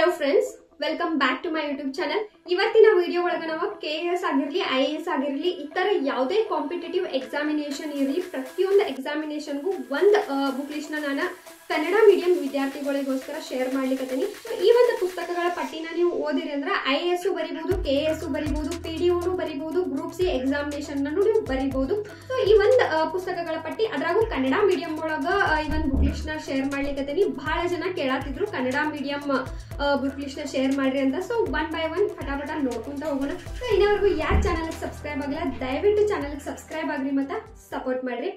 Hello friends, welcome back to my YouTube channel. ಇವತ್ತಿನ video ಒಳಗೆ ನಾವು KS ಆಗಿರಲಿ IAS ಆಗಿರಲಿ ಇತರ ಯಾವುದೇ ಕಾಂಪಿಟೇಟಿವ್ ಎಕ್ಸಾಮಿನೇಷನ್ ಇರಲಿ ಪ್ರತಿಯೊಂದು ಎಕ್ಸಾಮಿನೇಷನ್ಗೂ ಒಂದು ಬುಕ್ ಲಿಸ್ಟ್ ನಾನು ಕನ್ನಡ ಮೀಡಿಯಂ ವಿದ್ಯಾರ್ಥಿಗಳಿಗೋಸ್ಕರ ಶೇರ್ ಮಾಡ್ಲಿಕ್ಕತ್ತೀನಿ. ಈ ಒಂದು ಪುಸ್ತಕಗಳ ಪಟ್ಟಿನ ನೀವು ಓದಿರಿ ಅಂದ್ರೆ IAS ಬರಿಬಹುದು, KS ಬರಿಬಹುದು, PDO ಬರಿಬಹುದು, ಗ್ರೂಪ್ ಸಿ ಎಕ್ಸಾಮಿನೇಷನ್ ನೀವು ಬರಿಬಹುದು. ಸೊ ಈ ಒಂದು ಪುಸ್ತಕಗಳ ಪಟ್ಟಿ ಅದ್ರಾಗೂ ಕನ್ನಡ ಮೀಡಿಯಂ ಒಳಗ ಈ ಒಂದು ಬುಕ್ ಲಿಸ್ಟ್ ನ ಶೇರ್ ಮಾಡ್ಲಿಕ್ಕತ್ತೀನಿ. ಬಹಳ ಜನ ಕೇಳತ್ತಿದ್ರು ಕನ್ನಡ ಮೀಡಿಯಂ ಬುಕ್ ಲಿಸ್ಟ್ ನ ಶೇರ್ ಮಾಡ್ರಿ ಅಂತ. ಸೊ ಒನ್ ಬೈ ಒನ್ ಫಟಾಫಟ ನೋಡ್ಕೊಂತ ಹೋಗೋಣ. ಸೊ ಇನ್ನವರೆಗೂ ಯಾಕೆ ಚಾನಲ್ ಸಬ್ಸ್ಕ್ರೈಬ್ ಆಗಿಲ್ಲ ದಯವಿಟ್ಟು ಚಾನಲ್ ಸಬ್ಸ್ಕ್ರೈಬ್ ಆಗ್ರಿ ಮತ್ತೆ ಸಪೋರ್ಟ್ ಮಾಡ್ರಿ.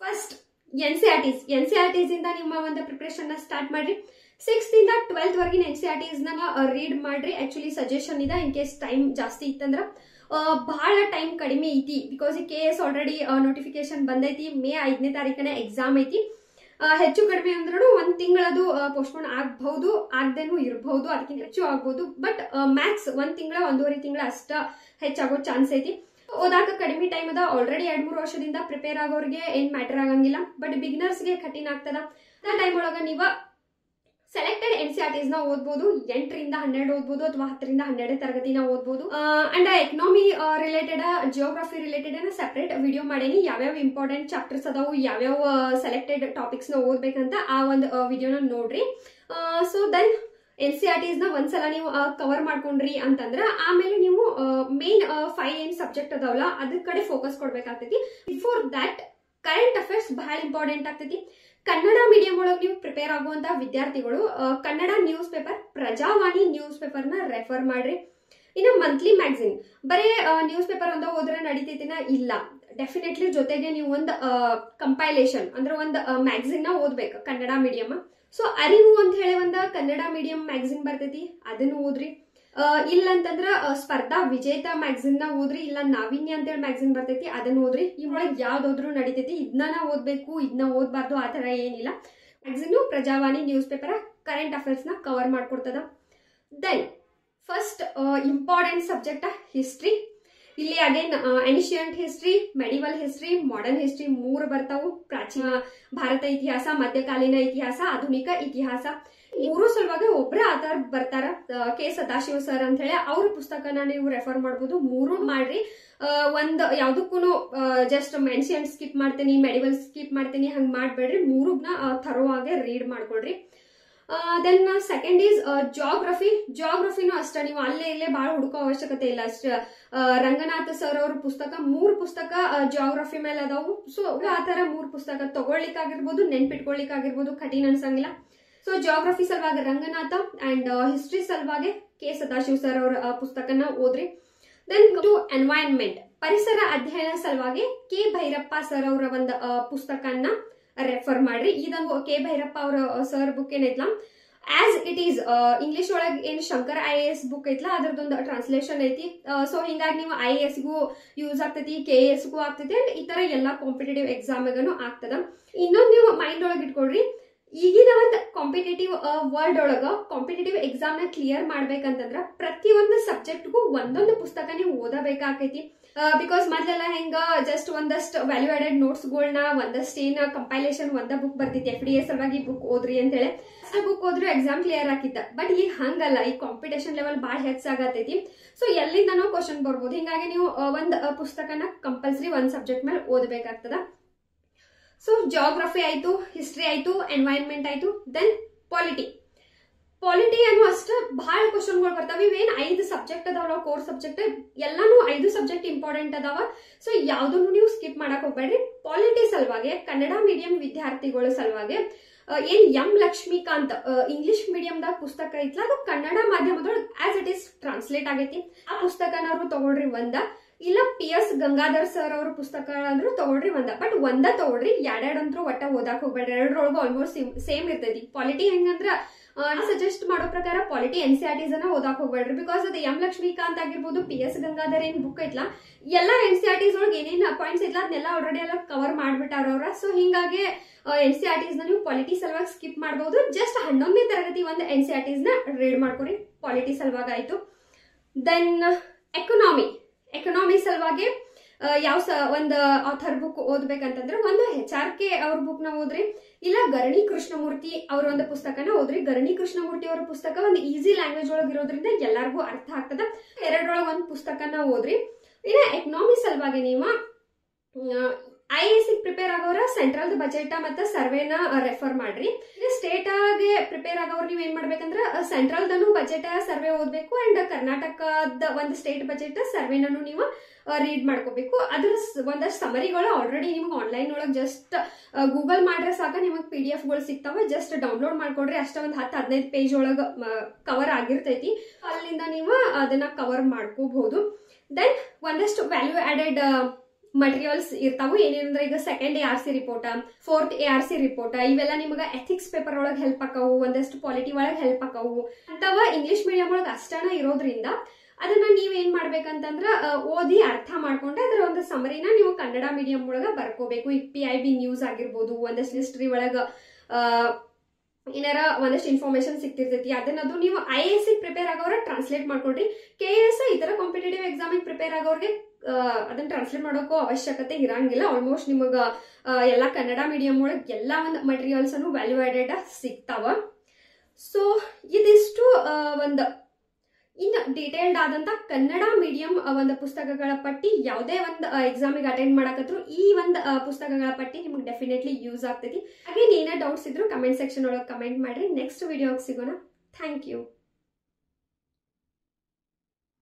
ಫಸ್ಟ್ NCERTs ಇಂದ ನಿಮ್ಮ ಒಂದು ಪ್ರಿಪರೇಷನ್ ನ ಸ್ಟಾರ್ಟ್ ಮಾಡ್ರಿ. 6th ಇಂದ 12th ವರೆಗಿನ NCERTs ನ ರೀಡ್ ಮಾಡ್ರಿ. ಆಕ್ಚುಲಿ ಸಜೆಷನ್ ಇದೆ, ಇನ್ ಕೇಸ್ ಟೈಮ್ ಜಾಸ್ತಿ ಇತ್ತಂದ್ರ ಬಹಳ ಟೈಮ್ ಕಡಿಮೆ ಐತಿ. ಬಿಕಾಸ್ ಈ KS ಆಲ್ರೆಡಿ ನೋಟಿಫಿಕೇಶನ್ ಬಂದೈತಿ. ಮೇ 5ನೇ ತಾರೀಕನೇ ಎಕ್ಸಾಮ್ ಐತಿ. ಹೆಚ್ಚು ಕಡಿಮೆ ಅಂದ್ರೂ ಒಂದ್ ತಿಂಗಳದು ಪೋಸ್ಟ್ಪೋನ್ ಆಗಬಹುದು, ಆಗದೇನು ಇರಬಹುದು, ಅದಕ್ಕಿಂತ ಹೆಚ್ಚು ಆಗ್ಬಹುದು. ಬಟ್ ಮ್ಯಾಕ್ಸ್ ಒಂದ್ ತಿಂಗಳ 1.5 ತಿಂಗಳ ಅಷ್ಟ ಹೆಚ್ಚಾಗೋ ಚಾನ್ಸ್ ಐತಿ. ಓದಾಕ ಕಡಿಮೆ ಟೈಮ್ ಅದ. ಆಲ್ರೆಡಿ 2-3 ವರ್ಷದಿಂದ ಪ್ರಿಪೇರ್ ಆಗೋರಿಗೆ ಏನ್ ಮ್ಯಾಟರ್ ಆಗಂಗಿಲ್ಲ. ಬಟ್ ಬಿಗಿನರ್ಸ್ ಗೆ ಕಠಿಣ ಆಗ್ತದ. ಆ ಟೈಮ್ ಒಳಗ ನೀವ ಸೆಲೆಕ್ಟೆಡ್ NCERTs ನ ಓದ್ಬೋದು. 8ರಿಂದ 12 ಓದ್ಬೋದು ಅಥವಾ 10ರಿಂದ 12 ತರಗತಿನ ಓದ್ಬೋದು. And economy related, geography related separate video ಮಾಡೇನಿ. ಯಾವ್ಯಾವ ಇಂಪಾರ್ಟೆಂಟ್ ಚಾಪ್ಟರ್ಸ್ ಅದಾವು, ಯಾವ್ಯಾವ ಸೆಲೆಕ್ಟೆಡ್ ಟಾಪಿಕ್ಸ್ ನ ಓದ್ಬೇಕಂತ ಆ ಒಂದು ವಿಡಿಯೋನ ನೋಡ್ರಿ. ಸೊ ದೆನ್ NCERTs ನ ಒಂದ್ಸಲ ನೀವು ಕವರ್ ಮಾಡ್ಕೊಂಡ್ರಿ ಅಂತಂದ್ರ ಆಮೇಲೆ ನೀವು ಮೇನ್ 5 ಏನ್ ಸಬ್ಜೆಕ್ಟ್ ಅದಾವಲ್ಲ ಅದ್ರ ಕಡೆ ಫೋಕಸ್ ಕೊಡ್ಬೇಕಾಗ್ತೈತಿ. ಬಿಫೋರ್ ದಟ್ ಕರೆಂಟ್ ಅಫೇರ್ಸ್ ಬಹಳ ಇಂಪಾರ್ಟೆಂಟ್ ಆಗ್ತೈತಿ. ಕನ್ನಡ ಮೀಡಿಯಂ ಒಳಗೆ ನೀವು ಪ್ರಿಪೇರ್ ಆಗುವಂತ ವಿದ್ಯಾರ್ಥಿಗಳು Kannada news paper, Prajavani news paper ನ ರೆಫರ್ ಮಾಡ್ರಿ. ಇನ್ನು ಮಂತ್ಲಿ ಮ್ಯಾಗಝಿನ್ ಬರೇ ನ್ಯೂಸ್ ಪೇಪರ್ ಒಂದ ಓದ್ರೆ ನಡೀತೈತಿನ? ಇಲ್ಲ, ಡೆಫಿನೆಟ್ಲಿ ಜೊತೆಗೆ ನೀವು ಒಂದು ಕಂಪೈಲೇಷನ್ ಅಂದ್ರೆ ಒಂದು ಮ್ಯಾಗಝಿನ್ ನ ಓದ್ಬೇಕು ಕನ್ನಡ ಮೀಡಿಯಂ. ಸೊ ಅರಿವು ಅಂತ ಹೇಳಿ ಒಂದು ಕನ್ನಡ ಮೀಡಿಯಂ ಮ್ಯಾಗಝಿನ್ ಬರ್ತೈತಿ, ಅದನ್ನು ಓದ್ರಿ. ಇಲ್ಲ ಅಂತಂದ್ರ ಸ್ಪರ್ಧಾ ವಿಜೇತ ಮ್ಯಾಗಝಿನ್ ನ ಓದ್ರಿ. ಇಲ್ಲ ನಾವಿನ್ಯ ಅಂತೇಳಿ ಮ್ಯಾಗಝಿನ್ ಬರ್ತೈತಿ, ಅದನ್ನ ಓದ್ರಿ. ಈ ಒಳಗೆ ಯಾವ್ದಾದ್ರು ನಡೀತೈತಿ. ಇದನ್ನ ಓದ್ಬೇಕು, ಇದನ್ನ ಓದ್ಬಾರ್ದು ಆ ತರ ಏನಿಲ್ಲ. Magazine, Prajavani news paper current affairs ನ ಕವರ್ ಮಾಡ್ಕೊಡ್ತದ. Then first important subject history. ಇಲ್ಲಿ again ancient history, medieval history, modern history 3 ಬರ್ತಾವು. ಪ್ರಾಚೀನ ಭಾರತ ಇತಿಹಾಸ, ಮಧ್ಯಕಾಲೀನ ಇತಿಹಾಸ, ಆಧುನಿಕ ಇತಿಹಾಸ. 3 ಸಲುವಾಗಿ ಒಬ್ರೇ ಆಧಾರ್ ಬರ್ತಾರ, ಕೆ ಸದಾಶಿವ ಸರ್ ಅಂತ ಹೇಳಿ. ಅವ್ರ ಪುಸ್ತಕನ ನೀವು ರೆಫರ್ ಮಾಡಬಹುದು. 3 ಮಾಡ್ರಿ. ಒಂದ್ ಯಾವ್ದಕ್ಕೂ ಜಸ್ಟ್ ಏನ್ಷಿಯಂಟ್ ಸ್ಕಿಪ್ ಮಾಡ್ತೀನಿ, ಮೆಡಿವಲ್ ಸ್ಕಿಪ್ ಮಾಡ್ತೀನಿ ಹಂಗ್ ಮಾಡ್ಬೇಡ್ರಿ. 3ನ ಥರೋ ಆಗಿ ರೀಡ್ ಮಾಡ್ಕೊಡ್ರಿ. ದೆನ್ ಸೆಕೆಂಡ್ ಈಸ್ ಜಿಯೋಗ್ರಫಿನೂ ಅಷ್ಟ ನೀವು ಅಲ್ಲೇ ಇಲ್ಲೇ ಬಹಳ ಹುಡುಕೋ ಅವಶ್ಯಕತೆ ಇಲ್ಲ. ರಂಗನಾಥ್ ಸರ್ ಅವ್ರ ಪುಸ್ತಕ 3 ಪುಸ್ತಕ ಜಿಯೋಗ್ರಫಿ ಮೇಲೆ ಅದಾವು. ಸೊ ಆತರ 3 ಪುಸ್ತಕ ತಗೊಳ್ಲಿಕ್ಕಾಗಿರ್ಬೋದು, ನೆನ್ಪಿಟ್ಕೊಳ್ಲಿಕ್ಕಾಗಿರ್ಬೋದು, ಕಠಿಣ ಅನ್ಸಂಗಿಲ್ಲ. ಸೊ ಜಿಯೋಗ್ರಫಿ ಸಲುವಾಗಿ ರಂಗನಾಥ ಅಂಡ್ ಹಿಸ್ಟ್ರಿ ಸಲುವಾಗಿ ಕೆ ಸದಾಶಿವ ಸರ್ ಅವ್ರ ಪುಸ್ತಕನ ಓದ್ರಿ. ದೆನ್ ಟು ಎನ್ವೈರನ್ಮೆಂಟ್, ಪರಿಸರ ಅಧ್ಯಯನ ಸಲುವಾಗಿ ಕೆ ಭೈರಪ್ಪ ಸರ್ ಅವರ ಒಂದು ಪುಸ್ತಕನ ರೆಫರ್ ಮಾಡ್ರಿ. ಇದೊಂದು ಕೆ ಭೈರಪ್ಪ ಅವರ ಸರ್ ಬುಕ್ ಏನೈತ್ಲಾ, ಆಸ್ ಇಟ್ ಈಸ್ ಇಂಗ್ಲಿಷ್ ಒಳಗೆ ಏನ್ ಶಂಕರ್ IAS ಬುಕ್ ಐತ್ಲಾ ಅದ್ರದ್ದೊಂದು ಟ್ರಾನ್ಸ್ಲೇಷನ್ ಐತಿ. ಸೊ ಹಿಂಗಾಗಿ ನೀವು IAS ಗೂ ಯೂಸ್ ಆಗ್ತೈತಿ, KS ಗೂ ಆಗ್ತೈತಿ, ಅಂಡ್ ಈ ತರ ಎಲ್ಲಾ ಕಾಂಪಿಟೇಟಿವ್ ಎಕ್ಸಾಮ್ಗೂ ಆಗ್ತದ. ಇನ್ನೊಂದು ನೀವು ಮೈಂಡ್ ಒಳಗೆ ಇಟ್ಕೊಳ್ರಿ, ಈಗಿನ ಒಂದು ಕಾಂಪಿಟೇಟಿವ್ ವರ್ಲ್ಡ್ ಒಳಗ ಕಾಂಪಿಟೇಟಿವ್ ಎಕ್ಸಾಮ್ ನ ಕ್ಲಿಯರ್ ಮಾಡ್ಬೇಕಂತಂದ್ರ ಪ್ರತಿಯೊಂದು ಸಬ್ಜೆಕ್ಟ್ಗೂ ಒಂದೊಂದು ಪುಸ್ತಕ ನೀವು ಓದಬೇಕಾಕೈತಿ. ಬಿಕಾಸ್ ಮೊದಲೆಲ್ಲ ಹೆಂಗ ಜಸ್ಟ್ ಒಂದಷ್ಟು ವ್ಯಾಲ್ಯೂ ಆಡೆಡ್ ನೋಟ್ಸ್ ಗಳನ್ನ ಒಂದಷ್ಟು ಏನ ಕಂಪೈಲೇಷನ್ ಒಂದ ಬುಕ್ ಬರ್ತಿತ್ತು, FDA ಸಲುವಾಗಿ ಬುಕ್ ಓದ್ರಿ ಅಂತ ಹೇಳಿ ಬುಕ್ ಓದ್ರೂ ಎಕ್ಸಾಮ್ ಕ್ಲಿಯರ್ ಆಗಿತ್ತ. ಬಟ್ ಈಗ ಹಂಗಲ್ಲ, ಈ ಕಾಂಪಿಟೇಷನ್ ಲೆವೆಲ್ ಬಹಳ ಹೆಚ್ಚಾಗತೈತಿ. ಸೊ ಎಲ್ಲಿಂದನೋ ಕ್ವಶನ್ ಬರ್ಬೋದು. ಹಿಂಗಾಗಿ ನೀವು ಒಂದ್ ಪುಸ್ತಕನ ಕಂಪಲ್ಸರಿ ಒಂದ್ ಸಬ್ಜೆಕ್ಟ್ ಮೇಲೆ ಓದಬೇಕಾಗ್ತದ. ಸೊ ಜಿಯೋಗ್ರಫಿ ಆಯ್ತು, ಹಿಸ್ಟ್ರಿ ಆಯ್ತು, ಎನ್ವೈರನ್ಮೆಂಟ್ ಆಯ್ತು. ದೆನ್ ಪಾಲಿಟಿ ಅನ್ನು ಅಷ್ಟ ಬಹಳ ಕ್ವಶನ್ಗಳು ಬರ್ತಾವ. ಇವೇನ್ 5 ಸಬ್ಜೆಕ್ಟ್ ಅದಾವಲ್ಲ, ಕೋರ್ ಸಬ್ಜೆಕ್ಟ್ ಎಲ್ಲಾನು 5 ಸಬ್ಜೆಕ್ಟ್ ಇಂಪಾರ್ಟೆಂಟ್ ಅದಾವ. ಸೊ ಯಾವ್ದನ್ನು ನೀವು ಸ್ಕಿಪ್ ಮಾಡಕ್ ಹೋಗ್ಬೇಡ್ರಿ. ಪಾಲಿಟಿ ಸಲುವಾಗಿ ಕನ್ನಡ ಮೀಡಿಯಂ ವಿದ್ಯಾರ್ಥಿಗಳ ಸಲುವಾಗಿ ಏನ್ ಎಂ ಲಕ್ಷ್ಮೀಕಾಂತ್ ಇಂಗ್ಲಿಷ್ ಮೀಡಿಯಂದಾಗ ಪುಸ್ತಕ ಐತ್ಲ, ಅದು ಕನ್ನಡ ಮಾಧ್ಯಮದೊಳಗೆ ಆಸ್ ಇಟ್ ಈಸ್ ಟ್ರಾನ್ಸ್ಲೇಟ್ ಆಗೈತಿ. ಆ ಪುಸ್ತಕನವ್ರು ತಗೊಳ್ರಿ ಒಂದ. ಇಲ್ಲ PS ಗಂಗಾಧರ್ ಸರ್ ಅವ್ರ ಪುಸ್ತಕ ಅಂದ್ರೂ ತಗೊಳ್ರಿ ಒಂದ. ಬಟ್ ಒಂದ ತಗೊಳ್ರಿ, 2 ಅಂತೂ ಒಟ್ಟ ಓದಾಕ್ ಹೋಗ್ಬೇಡ್ರಿ. 2ರೊಳಗೂ ಆಲ್ಮೋಸ್ಟ್ ಸೇಮ್ ಇರ್ತೈತಿ. ಪಾಲಿಟಿ ಹೆಂಗಂದ್ರ ಸಜೆಸ್ಟ್ ಮಾಡೋ ಪ್ರಕಾರ ಪಾಲಿಟಿ NCERTs ಅನ್ನ ಓದಾಕ್ ಹೋಗ್ಬೇಡ್ರಿ. ಬಿಕಾಸ್ ಅದು ಎಂ ಲಕ್ಷ್ಮೀಕಾಂತ್ ಆಗಿರ್ಬೋದು, PS ಗಂಗಾಧರ್ ಏನ್ ಬುಕ್ ಐತ್ಲಾ ಎಲ್ಲಾ NCERTs ಒಳಗೆ ಏನೇನ್ ಪಾಯಿಂಟ್ಸ್ ಐತ್ಲಾ ಅದನ್ನೆಲ್ಲ ಆಲ್ರೆಡಿ ಎಲ್ಲ ಕವರ್ ಮಾಡ್ಬಿಟ್ಟಾರ ಅವ್ರ. ಸೊ ಹಿಂಗಾಗಿ NCERTs ನ ನೀವು ಪಾಲಿಟಿ ಸಲುವಾಗಿ ಸ್ಕಿಪ್ ಮಾಡಬಹುದು. ಜಸ್ಟ್ 11ನೇ ತರಗತಿ ಒಂದು NCERTs ನ ರೀಡ್ ಮಾಡ್ಕೊರಿ, ಪಾಲಿಟಿ ಸಲುವಾಗಿ ಆಯ್ತು. ದೆನ್ ಎಕನಾಮಿ ಸಲುವಾಗಿ ಯಾವ ಒಂದು ಆಥರ್ ಬುಕ್ ಓದ್ಬೇಕಂತಂದ್ರೆ ಒಂದು HRK ಅವ್ರ ಬುಕ್ ನ ಓದ್ರಿ, ಇಲ್ಲ ಗರಣಿ ಕೃಷ್ಣಮೂರ್ತಿ ಅವರ ಒಂದು ಪುಸ್ತಕನ ಓದ್ರಿ. ಗರಣಿ ಕೃಷ್ಣಮೂರ್ತಿ ಅವರ ಪುಸ್ತಕ ಒಂದು ಈಸಿ ಲ್ಯಾಂಗ್ವೇಜ್ ಒಳಗೆ ಇರೋದ್ರಿಂದ ಎಲ್ಲರಿಗೂ ಅರ್ಥ ಆಗ್ತದ. ಎರಡರೊಳಗೆ ಒಂದು ಪುಸ್ತಕನ ಓದ್ರಿ. ಇನ್ನ ಎಕನಾಮಿಕ್ಸ್ ಸಲುವಾಗಿ ನೀವು IAS ಪ್ರಿಪೇರ್ ಆಗೋರ ಸೆಂಟ್ರಲ್ ಬಜೆಟ್ ಮತ್ತೆ ಸರ್ವೇನ ರೆಫರ್ ಮಾಡ್ರಿ. ಸ್ಟೇಟ್ ಗೆ ಪ್ರಿಪೇರ್ ಆಗೋರು ನೀವ್ ಏನ್ ಮಾಡ್ಬೇಕಂದ್ರ ಸೆಂಟ್ರಲ್ ದನು ಬಜೆಟ್ ಸರ್ವೆ ಓದ್ಬೇಕು ಅಂಡ್ ಕರ್ನಾಟಕದ ಒಂದು ಸ್ಟೇಟ್ ಬಜೆಟ್ ಸರ್ವೆನೂ ನೀವು ರೀಡ್ ಮಾಡ್ಕೋಬೇಕು. ಅದ್ರ ಒಂದಷ್ಟು ಸಮರಿಗಳು ಆಲ್ರೆಡಿ ನಿಮ್ಗೆ ಆನ್ಲೈನ್ ಒಳಗೆ ಜಸ್ಟ್ ಗೂಗಲ್ ಮಾಡ್ರೆ ಸಾಕ ನಿಮಗೆ PDF ಗಳು ಸಿಗ್ತಾವ. ಜಸ್ಟ್ ಡೌನ್ಲೋಡ್ ಮಾಡ್ಕೊಡ್ರಿ. ಅಷ್ಟ ಒಂದು 10-15 ಪೇಜ್ ಒಳಗೆ ಕವರ್ ಆಗಿರ್ತೈತಿ. ಅಲ್ಲಿಂದ ನೀವು ಅದನ್ನ ಕವರ್ ಮಾಡ್ಕೋಬಹುದು. ದೆನ್ ಒಂದಷ್ಟು ವ್ಯಾಲ್ಯೂ ಆಡೆಡ್ ಮಟೀರಿಯಲ್ಸ್ ಇರ್ತಾವು. ಏನೇನಂದ್ರೆ ಈಗ second ARC report, fourth ARC report, ಇವೆಲ್ಲ ನಿಮಗೆ ಎಥಿಕ್ಸ್ ಪೇಪರ್ ಒಳಗೆ ಹೆಲ್ಪ್ ಆಕಾವು, ಒಂದಷ್ಟು ಪಾಲಿಟಿ ಒಳಗೆ ಹೆಲ್ಪ್ ಆಕಾವು. ಅಂತವ ಇಂಗ್ಲಿಷ್ ಮೀಡಿಯಂ ಒಳಗೆ ಅಷ್ಟನ ಇರೋದ್ರಿಂದ ಅದನ್ನ ನೀವ್ ಏನ್ ಮಾಡ್ಬೇಕಂತಂದ್ರ ಓದಿ ಅರ್ಥ ಮಾಡ್ಕೊಂಡೆ ಅದರ ಒಂದು ಸಮರಿನ ನೀವು ಕನ್ನಡ ಮೀಡಿಯಂ ಒಳಗ ಬರ್ಕೋಬೇಕು. ಈ PIB ನ್ಯೂಸ್ ಆಗಿರ್ಬೋದು, ಒಂದಷ್ಟು ಹಿಸ್ಟ್ರಿ ಒಳಗ ಏನಾರ ಒಂದಷ್ಟು ಇನ್ಫಾರ್ಮೇಶನ್ ಸಿಗ್ತಿರ್ತೈತಿ. ಅದನ್ನದು ನೀವು IAS ಪ್ರಿಪೇರ್ ಆಗೋರ ಟ್ರಾನ್ಸ್ಲೇಟ್ ಮಾಡ್ಕೊಡ್ರಿ. KS ಇತರ ಕಾಂಪಿಟೇಟಿವ್ ಎಕ್ಸಾಮಿಗೆ ಪ್ರಿಪೇರ್ ಆಗೋರಿಗೆ ಅದನ್ನ ಟ್ರಾನ್ಸ್ಲೇಟ್ ಮಾಡೋಕ್ಕೂ ಅವಶ್ಯಕತೆ ಇರಂಗಿಲ್ಲ. ಆಲ್ಮೋಸ್ಟ್ ನಿಮಗ ಎಲ್ಲಾ ಕನ್ನಡ ಮೀಡಿಯಂ ಒಳಗೆ ಎಲ್ಲಾ ಒಂದು ಮಟೀರಿಯಲ್ಸ್ ಅನ್ನು ವ್ಯಾಲ್ಯೂ ಆಡೆಡ್ ಸಿಗ್ತಾವ. ಸೊ ಇದಿಷ್ಟು ಒಂದು ಇನ್ನು ಡೀಟೇಲ್ಡ್ ಆದಂತ ಕನ್ನಡ ಮೀಡಿಯಂ ಒಂದು ಪುಸ್ತಕಗಳ ಪಟ್ಟಿ. ಯಾವುದೇ ಒಂದು ಎಕ್ಸಾಮಿಗೆ ಅಟೆಂಡ್ ಮಾಡಕತ್ರು ಈ ಒಂದು ಪುಸ್ತಕಗಳ ಪಟ್ಟಿ ನಿಮ್ಗೆ ಡೆಫಿನೆಟ್ಲಿ ಯೂಸ್ ಆಗ್ತೈತಿ. ಹಾಗೆ ಏನೇ ಡೌಟ್ಸ್ ಇದ್ರು ಕಮೆಂಟ್ ಸೆಕ್ಷನ್ ಒಳಗೆ ಕಮೆಂಟ್ ಮಾಡ್ರಿ. ನೆಕ್ಸ್ಟ್ ವಿಡಿಯೋಗೆ ಸಿಗೋಣ. Thank you.